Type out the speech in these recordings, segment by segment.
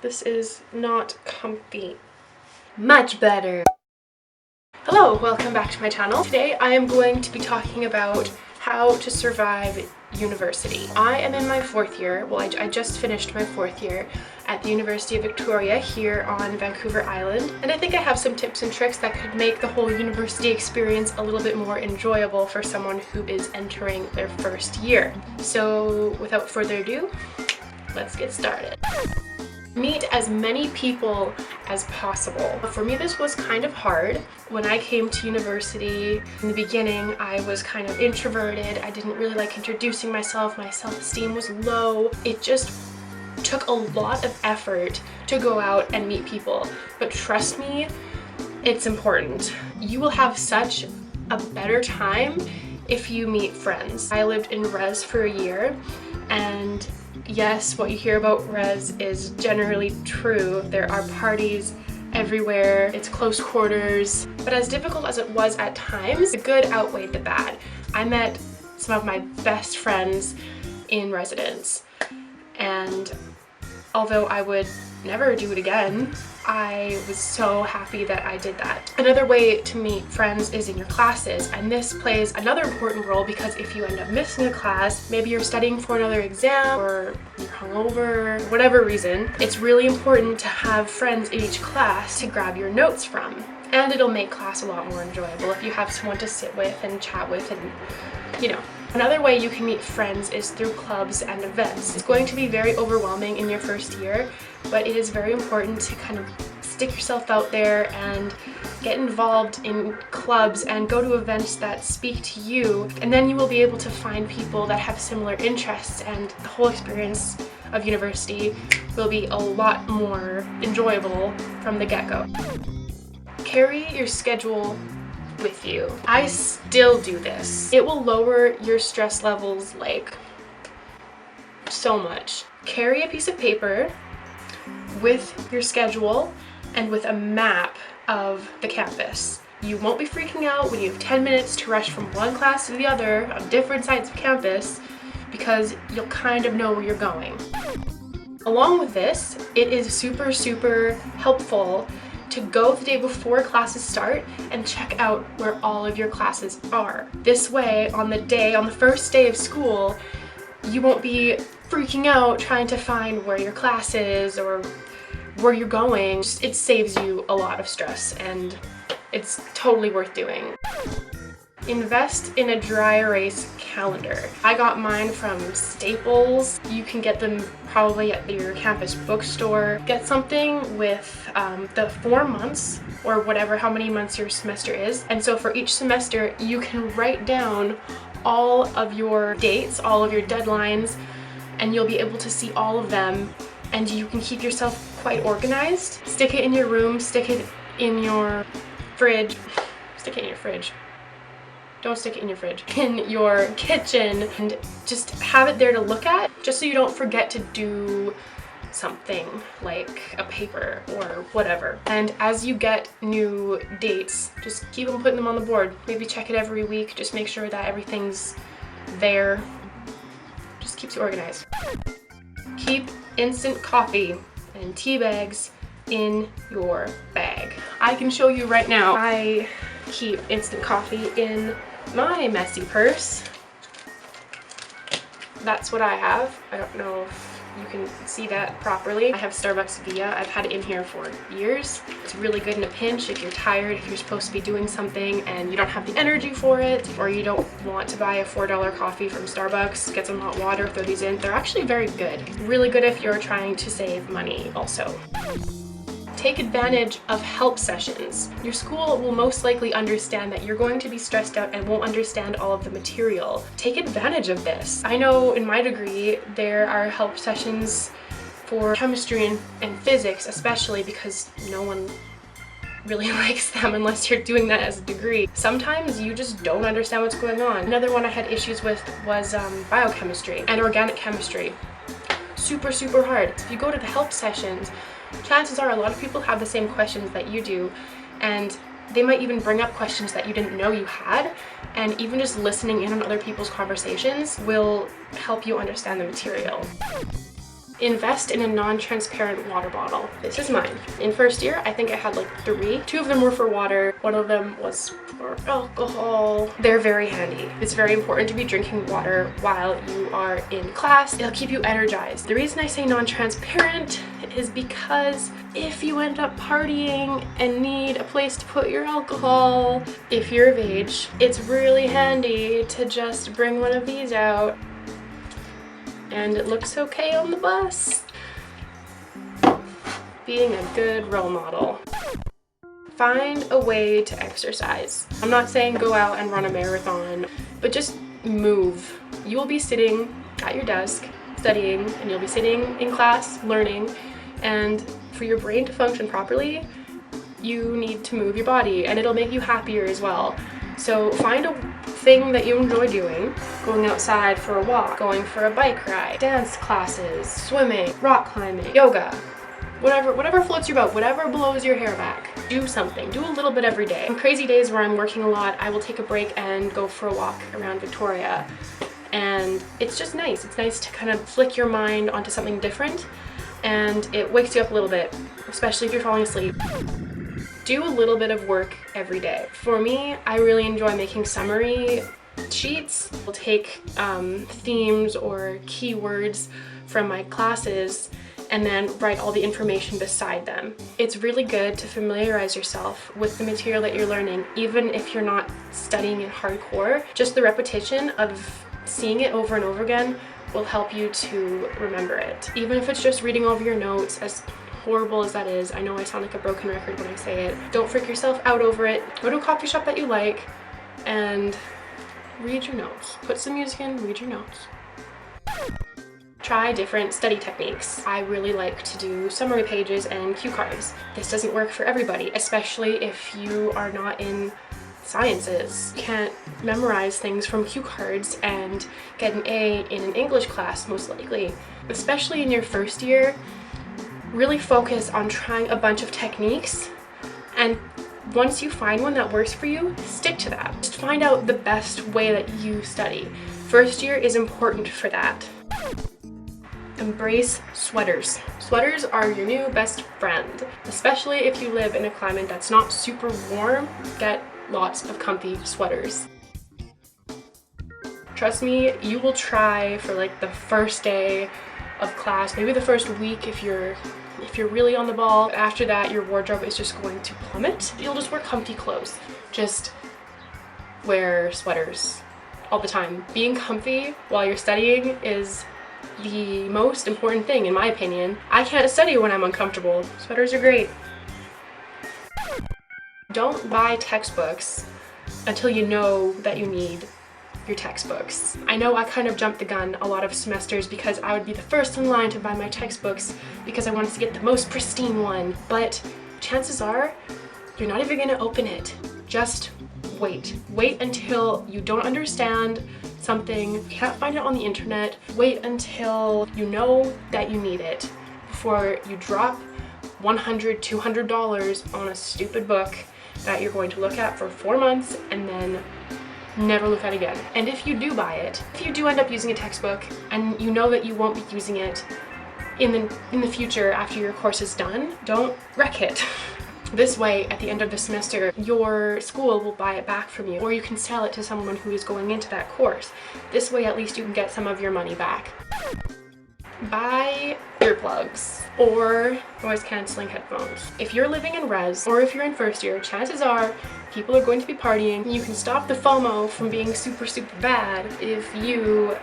This is not comfy. Much better. Hello, welcome back to my channel. Today I am going to be talking about how to survive university. I am in my fourth year. Well, I just finished my fourth year at the University of Victoria here on Vancouver Island. And I think I have some tips and tricks that could make the whole university experience a little bit more enjoyable for someone who is entering their first year. So without further ado, let's get started. Meet as many people as possible. For me, this was kind of hard. When I came to university, in the beginning, I was kind of introverted. I didn't really like introducing myself. My self-esteem was low. It just took a lot of effort to go out and meet people. But trust me, it's important. You will have such a better time if you meet friends. I lived in res for a year, and yes, what you hear about res is generally true. There are parties everywhere, it's close quarters, but as difficult as it was at times, the good outweighed the bad. I met some of my best friends in residence, and although I would never do it again, I was so happy that I did that. Another way to meet friends is in your classes, and this plays another important role because if you end up missing a class, maybe you're studying for another exam or you're hungover, whatever reason, it's really important to have friends in each class to grab your notes from. And it'll make class a lot more enjoyable if you have someone to sit with and chat with and, you know. Another way you can meet friends is through clubs and events. It's going to be very overwhelming in your first year, but it is very important to kind of stick yourself out there and get involved in clubs and go to events that speak to you, and then you will be able to find people that have similar interests, and the whole experience of university will be a lot more enjoyable from the get-go. Carry your schedule with you. I still do this. It will lower your stress levels like so much. Carry a piece of paper with your schedule and with a map of the campus. You won't be freaking out when you have 10 minutes to rush from one class to the other on different sides of campus because you'll kind of know where you're going. Along with this, it is super helpful to go the day before classes start and check out where all of your classes are. This way, on the first day of school, you won't be freaking out trying to find where your class is or where you're going. It saves you a lot of stress, and it's totally worth doing. Invest in a dry erase calendar. I got mine from Staples. You can get them probably at your campus bookstore. Get something with the 4 months or how many months your semester is. And so for each semester, you can write down all of your dates, all of your deadlines, and you'll be able to see all of them, and you can keep yourself quite organized. Stick it in your room, stick it in your fridge. Stick it in your fridge. Don't stick it in your fridge. In your kitchen, and just have it there to look at, just so you don't forget to do something like a paper or whatever. And as you get new dates, just keep on putting them on the board. Maybe check it every week, just make sure that everything's there. Just keeps you organized. Keep instant coffee and tea bags in your bag. I can show you right now. I keep instant coffee in my messy purse. That's what I have. I don't know if you can see that properly. I have Starbucks Via. I've had it in here for years. It's really good in a pinch if you're tired, if you're supposed to be doing something and you don't have the energy for it, or you don't want to buy a $4 coffee from Starbucks. Get some hot water, throw these in. They're actually very good. Really good if you're trying to save money also. Take advantage of help sessions. Your school will most likely understand that you're going to be stressed out and won't understand all of the material. Take advantage of this. I know in my degree there are help sessions for chemistry and physics, especially because no one really likes them unless you're doing that as a degree. Sometimes you just don't understand what's going on. Another one I had issues with was biochemistry and organic chemistry. Super hard. If you go to the help sessions, chances are a lot of people have the same questions that you do, and they might even bring up questions that you didn't know you had, and even just listening in on other people's conversations will help you understand the material. invest in a non-transparent water bottle. This is mine. In first year, I think I had like 3. 2 of them were for water. 1 of them was for alcohol. They're very handy. It's very important to be drinking water while you are in class. It'll keep you energized. The reason I say non-transparent is because if you end up partying and need a place to put your alcohol, if you're of age, it's really handy to just bring one of these out. And it looks okay on the bus. Being a good role model. Find a way to exercise. I'm not saying go out and run a marathon, but just move. You will be sitting at your desk studying, and you'll be sitting in class learning, and for your brain to function properly, you need to move your body, and it'll make you happier as well. So find a thing that you enjoy doing, going outside for a walk, going for a bike ride, dance classes, swimming, rock climbing, yoga, whatever floats your boat, whatever blows your hair back. Do something, do a little bit every day. On crazy days where I'm working a lot, I will take a break and go for a walk around Victoria. And it's just nice. It's nice to kind of flick your mind onto something different, and it wakes you up a little bit, especially if you're falling asleep. Do a little bit of work every day. For me, I really enjoy making summary sheets. I'll take themes or keywords from my classes and then write all the information beside them. It's really good to familiarize yourself with the material that you're learning, even if you're not studying it hardcore. Just the repetition of seeing it over and over again will help you to remember it. Even if it's just reading over your notes, as horrible as that is, I know I sound like a broken record when I say it. Don't freak yourself out over it. Go to a coffee shop that you like and read your notes. Put some music in, read your notes. Try different study techniques. I really like to do summary pages and cue cards. This doesn't work for everybody, especially if you are not in sciences. You can't memorize things from cue cards and get an A in an English class, most likely. Especially in your first year, really focus on trying a bunch of techniques, and once you find one that works for you, stick to that. Just find out the best way that you study. First year is important for that. Embrace sweaters. Sweaters are your new best friend, especially if you live in a climate that's not super warm. Get lots of comfy sweaters. Trust me, you will try for like the first day of class, maybe the first week if you're really on the ball. After that, your wardrobe is just going to plummet. You'll just wear comfy clothes. Just wear sweaters all the time. Being comfy while you're studying is the most important thing, in my opinion. I can't study when I'm uncomfortable. Sweaters are great. Don't buy textbooks until you know that you need your textbooks. I know I kind of jumped the gun a lot of semesters because I would be the first in line to buy my textbooks because I wanted to get the most pristine one, but chances are you're not even gonna open it. Just wait. Wait until you don't understand something, you can't find it on the internet. Wait until you know that you need it before you drop $100, $200 on a stupid book that you're going to look at for 4 months and then never look at again. And if you do buy it, if you do end up using a textbook and you know that you won't be using it in the future after your course is done, don't wreck it. This way, at the end of the semester, your school will buy it back from you, or you can sell it to someone who is going into that course. This way, at least you can get some of your money back. Buy earplugs or noise-canceling headphones. If you're living in res, or if you're in first year, chances are people are going to be partying. You can stop the FOMO from being super, super bad if you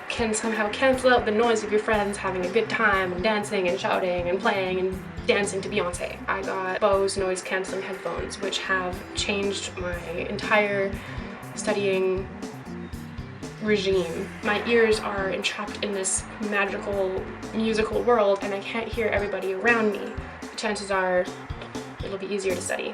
can somehow cancel out the noise of your friends having a good time and dancing and shouting and playing and dancing to Beyonce. I got Bose noise-canceling headphones, which have changed my entire studying regime. My ears are entrapped in this magical musical world and I can't hear everybody around me. Chances are it'll be easier to study.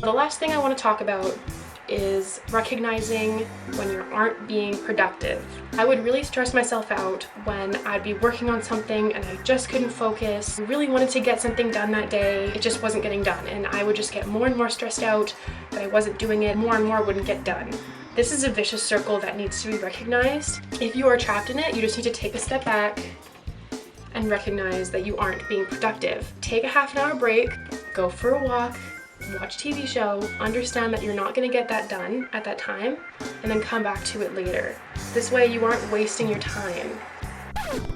The last thing I want to talk about is recognizing when you aren't being productive. I would really stress myself out when I'd be working on something and I just couldn't focus. I really wanted to get something done that day. It just wasn't getting done and I would just get more and more stressed out that I wasn't doing it. More and more wouldn't get done. This is a vicious circle that needs to be recognized. If you are trapped in it, you just need to take a step back and recognize that you aren't being productive. Take a half an hour break, go for a walk, watch a TV show, understand that you're not going to get that done at that time, and then come back to it later. This way you aren't wasting your time.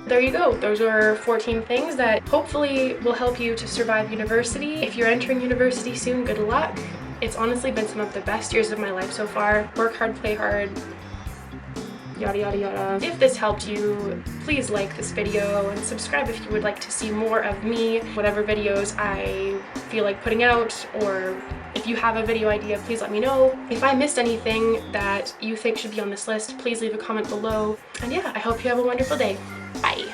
There you go. Those are 14 things that hopefully will help you to survive university. If you're entering university soon, good luck. It's honestly been some of the best years of my life so far. Work hard, play hard, yada yada yada. If this helped you, please like this video and subscribe if you would like to see more of me, whatever videos I feel like putting out, or if you have a video idea, please let me know. If I missed anything that you think should be on this list, please leave a comment below. And yeah, I hope you have a wonderful day. Bye.